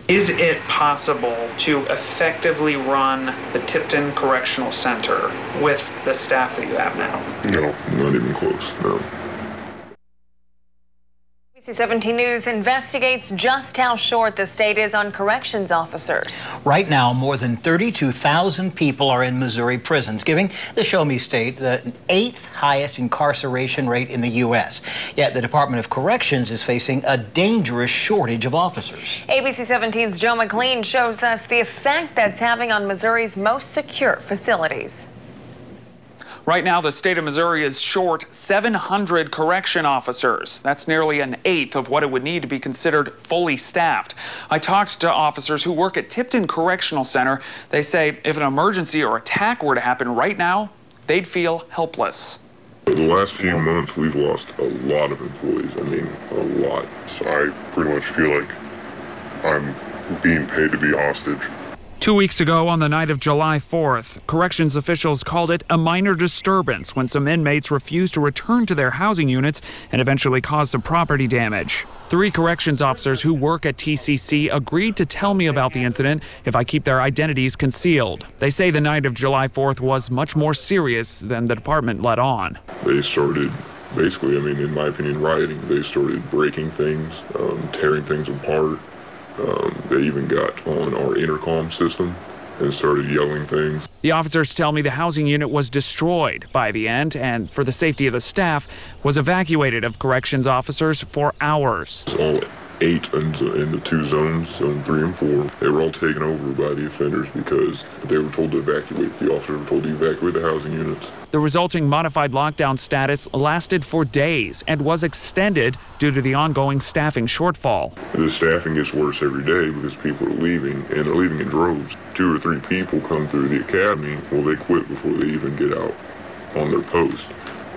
Is it possible to effectively run the Tipton Correctional Center with the staff that you have now? No, not even close, no. ABC 17 News investigates just how short the state is on corrections officers. Right now, more than 32,000 people are in Missouri prisons, giving the Show Me State the 8th highest incarceration rate in the U.S. Yet the Department of Corrections is facing a dangerous shortage of officers. ABC 17's Joe McLean shows us the effect that's having on Missouri's most secure facilities. Right now, the state of Missouri is short 700 correction officers. That's nearly an eighth of what it would need to be considered fully staffed. I talked to officers who work at Tipton Correctional Center. They say if an emergency or attack were to happen right now, they'd feel helpless. The last few months, we've lost a lot of employees. I mean, a lot. So I pretty much feel like I'm being paid to be hostage. 2 weeks ago, on the night of July 4th, corrections officials called it a minor disturbance when some inmates refused to return to their housing units and eventually caused some property damage. 3 corrections officers who work at TCC agreed to tell me about the incident if I keep their identities concealed. They say the night of July 4th was much more serious than the department let on. They started, basically, I mean, in my opinion, rioting. They started breaking things, tearing things apart. They even got on our intercom system and started yelling things. The officers tell me the housing unit was destroyed by the end, and for the safety of the staff, was evacuated of corrections officers for hours. All 8 in the 2 zones, zone 3 and 4, they were all taken over by the offenders because they were told to evacuate. The officers were told to evacuate the housing units. The resulting modified lockdown status lasted for days and was extended due to the ongoing staffing shortfall. The staffing gets worse every day because people are leaving, and they're leaving in droves. 2 or 3 people come through the academy, well, they quit before they even get out on their post.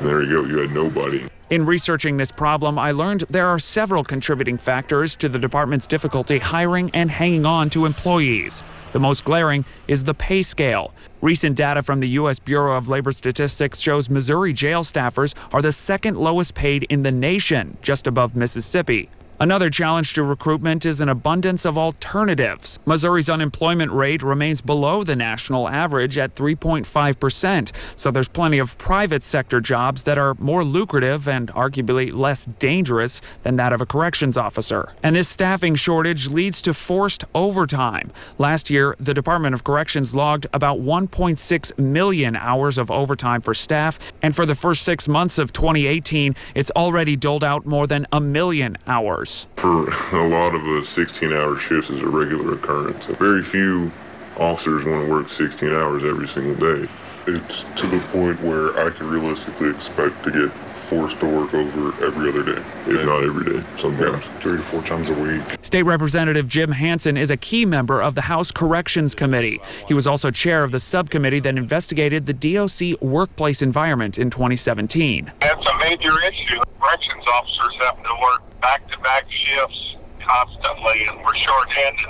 And there you go, you had nobody. In researching this problem, I learned there are several contributing factors to the department's difficulty hiring and hanging on to employees. The most glaring is the pay scale. Recent data from the U.S. Bureau of Labor Statistics shows Missouri jail staffers are the second lowest paid in the nation, just above Mississippi. Another challenge to recruitment is an abundance of alternatives. Missouri's unemployment rate remains below the national average at 3.5%, so there's plenty of private sector jobs that are more lucrative and arguably less dangerous than that of a corrections officer. And this staffing shortage leads to forced overtime. Last year, the Department of Corrections logged about 1.6 million hours of overtime for staff, and for the first 6 months of 2018, it's already doled out more than 1 million hours. For a lot of us, 16-hour shifts is a regular occurrence. Very few officers want to work 16 hours every single day. It's to the point where I can realistically expect to get forced to work over every other day, if not every day, sometimes 3 to 4 times a week. State Representative Jim Hansen is a key member of the House Corrections Committee. He was also chair of the subcommittee that investigated the DOC workplace environment in 2017. That's a major issue. Corrections officers having to work back-to-back shifts constantly, and we're short-handed,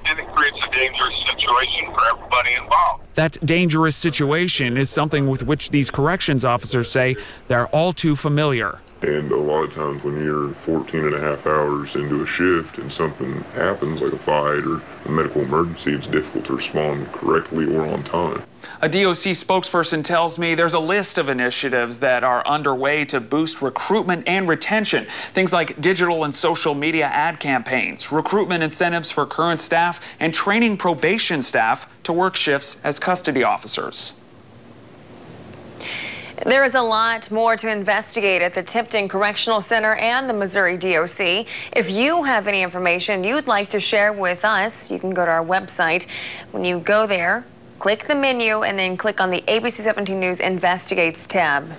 and it creates a dangerous situation for everybody involved. That dangerous situation is something with which these corrections officers say they're all too familiar. And a lot of times when you're 14 and a half hours into a shift and something happens, like a fight or a medical emergency, it's difficult to respond correctly or on time. A DOC spokesperson tells me there's a list of initiatives that are underway to boost recruitment and retention. Things like digital and social media ad campaigns, recruitment incentives for current staff, and training probation staff to work shifts as custody officers. There is a lot more to investigate at the Tipton Correctional Center and the Missouri DOC. If you have any information you'd like to share with us, you can go to our website. When you go there, click the menu and then click on the ABC 17 News Investigates tab.